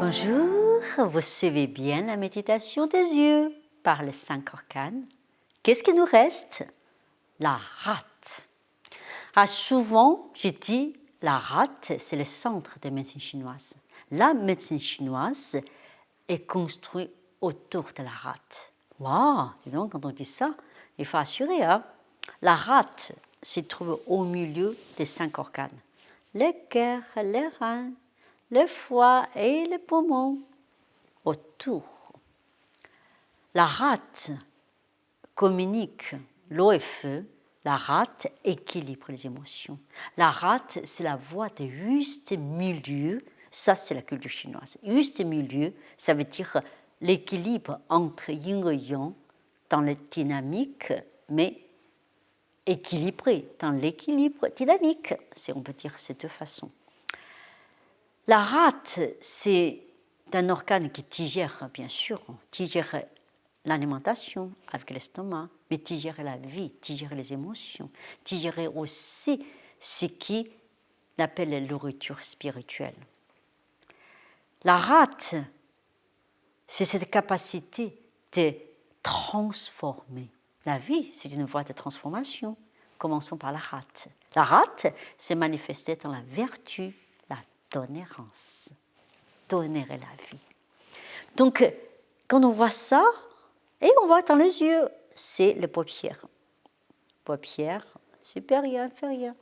Bonjour, vous suivez bien la méditation des yeux par les 5 arcanes. Qu'est-ce qui nous reste? La rate. Souvent, je dis la rate, c'est le centre de la médecine chinoise. La médecine chinoise est construite autour de la rate. Waouh, dis donc, quand on dit ça, il faut assurer. La rate se trouve au milieu des 5 organes. Le cœur, les reins, le foie et les poumons. Autour. La rate communique l'eau et feu. La rate équilibre les émotions. La rate, c'est la voie de juste milieu. Ça, c'est la culture chinoise. Juste milieu, ça veut dire l'équilibre entre yin et yang dans la dynamique, mais équilibré dans l'équilibre dynamique. On peut dire ces deux façons. La rate, c'est un organe qui digère, bien sûr, digère l'alimentation avec l'estomac, mais digère la vie, digère les émotions, digère aussi ce qu'on appelle la nourriture spirituelle. La rate, c'est cette capacité de transformer. La vie, c'est une voie de transformation. Commençons par la rate. La rate s'est manifestée dans la vertu, la tolérance. Tolérer la vie. Donc, quand on voit ça, et on voit dans les yeux, c'est les paupières. Paupières supérieures, inférieures.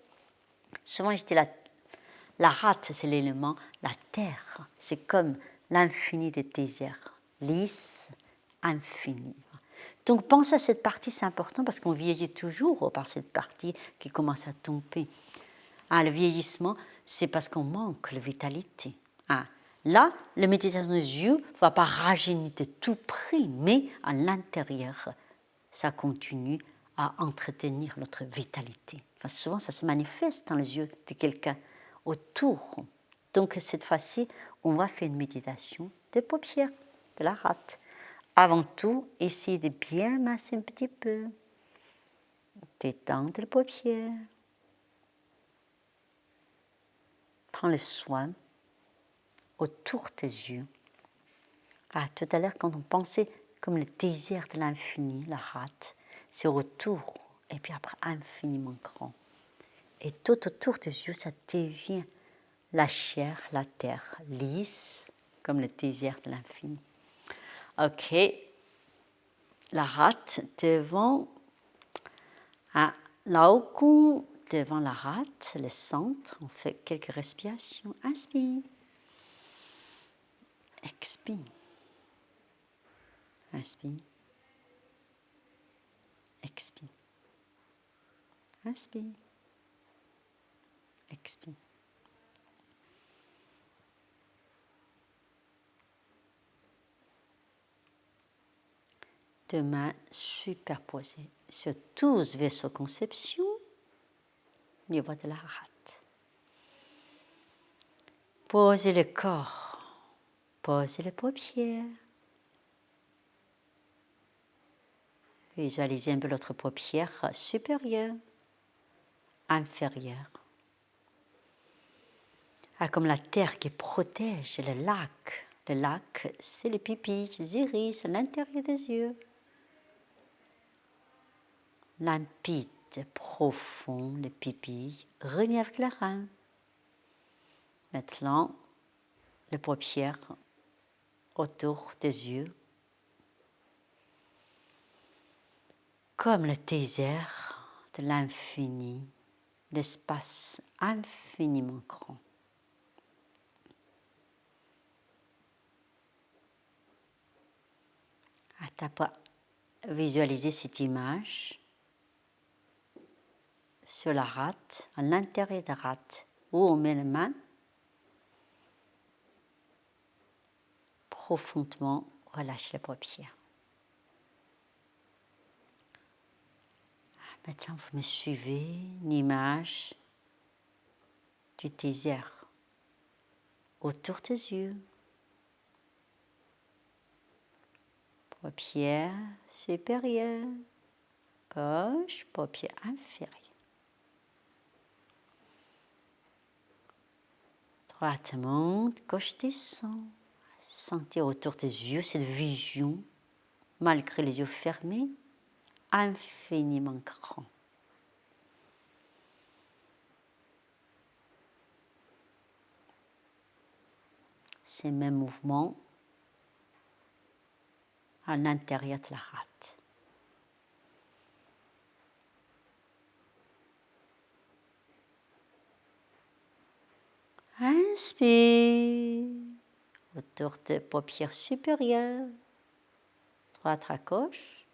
Souvent, je dis la rate, c'est l'élément, la terre. C'est comme l'infini des déserts. Lisse, infini. Donc, pense à cette partie, c'est important parce qu'on vieillit toujours par cette partie qui commence à tomber. Le vieillissement, c'est parce qu'on manque de vitalité. Là, la méditation des yeux ne va pas rajeunir de tout prix, mais à l'intérieur, ça continue à entretenir notre vitalité. Souvent, ça se manifeste dans les yeux de quelqu'un autour. Donc, cette fois-ci, on va faire une méditation des paupières, de la rate. Avant tout, essayez de bien masser un petit peu. Détendre les paupières. Prends le soin autour des yeux. Tout à l'heure, quand on pensait comme le désert de l'infini, la rate, c'est autour, et puis après infiniment grand. Et tout autour des yeux, ça devient la chair, la terre, lisse, comme le désert de l'infini. Ok, la rate devant, Laocoon devant la rate, le centre, on fait quelques respirations. Inspire, expire. Inspire. Expire. Inspire. Expire. Deux mains superposées sur 12 vaisseaux conception au niveau de la rate. Posez le corps. Posez les paupières. Visualisez un peu l'autre paupière supérieure, inférieure. Comme la terre qui protège le lac. Le lac, c'est les pupilles, les iris à l'intérieur des yeux. Limpide, profond, les pupilles, reliées avec les reins. Maintenant, les paupières autour des yeux. Comme le désert de l'infini, l'espace infiniment grand. Tu peux visualiser cette image sur la rate, à l'intérieur de la rate, où on met les mains profondément, relâche les paupières. Maintenant, vous me suivez, une image du désert autour des yeux. Paupières supérieures, gauche, paupières inférieures. Droite monte, gauche descend. Sentez autour des yeux cette vision, malgré les yeux fermés, infiniment grand. Ces mêmes mouvements à l'intérieur de la rate. Inspire autour des paupières supérieures, droite à gauche.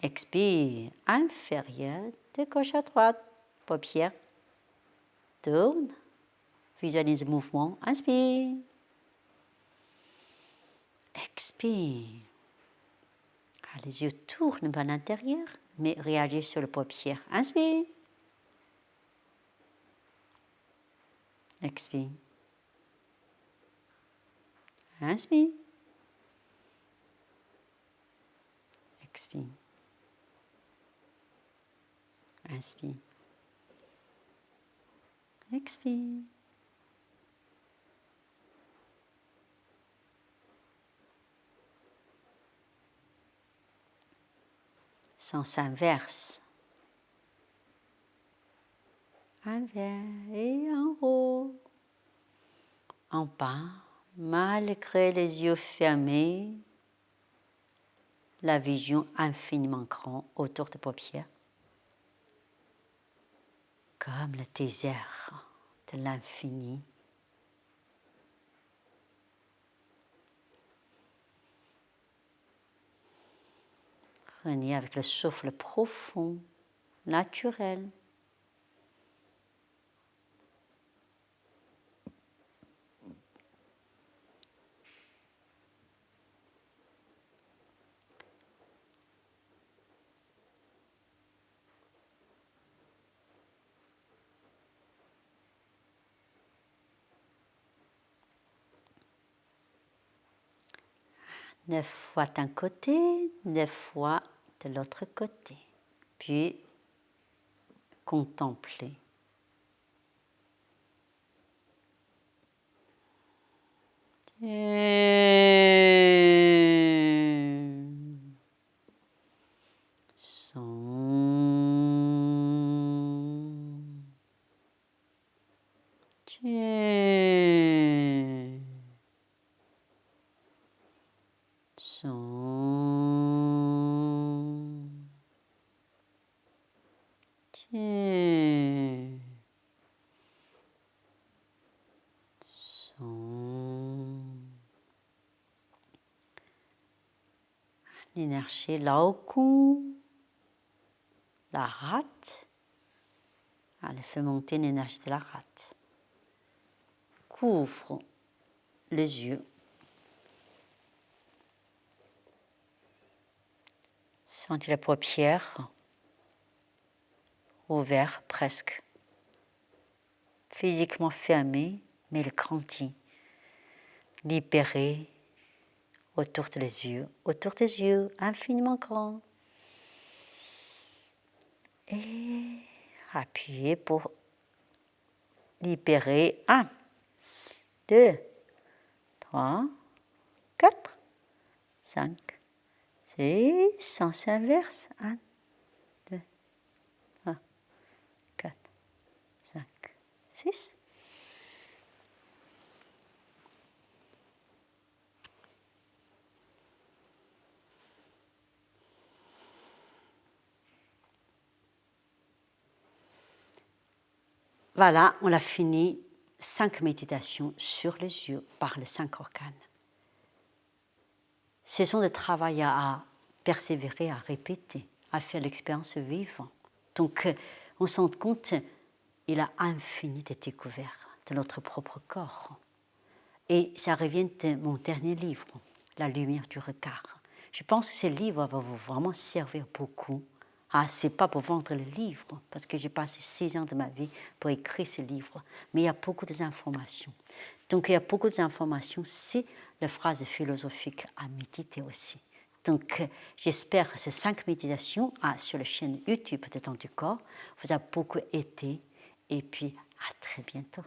Expire, inférieur, de gauche à droite, paupières, tourne. Visualise le mouvement, inspire. Expire. Les yeux tournent vers l'intérieur, mais réagissez sur les paupières. Inspire. Expire. Inspire. Expire. Inspire. Expire. Sens inverse. Envers et en haut. En bas, malgré les yeux fermés, la vision infiniment grande autour des paupières, comme le désert de l'infini. Renez avec le souffle profond, naturel. Neuf fois d'un côté, 9 fois de l'autre côté. Puis, contemplez. L'énergie là au cou, la rate, elle fait monter l'énergie de la rate. Couvre les yeux. Sentez les paupières ouvertes presque. Physiquement fermées, mais le grandit. Libéré autour des yeux, infiniment grand. Et appuyez pour libérer. 1, 2, 3, 4, 5, 6, sens inverse. 1, 2, 3, 4, 5, 6. Voilà, on a fini 5 méditations sur les yeux par les 5 organes. Ce sont des travaux à persévérer, à répéter, à faire l'expérience vivante. Donc, on se rend compte, il a infini de découvertes de notre propre corps. Et ça revient de mon dernier livre, La lumière du regard. Je pense que ce livre va vous vraiment servir beaucoup. Ce n'est pas pour vendre le livre, parce que j'ai passé 6 ans de ma vie pour écrire ce livre, mais il y a beaucoup d'informations. Donc il y a beaucoup d'informations, c'est les phrases philosophiques à méditer aussi. Donc j'espère que ces 5 méditations sur la chaîne YouTube Détente du corps vous a beaucoup aidé, et puis à très bientôt.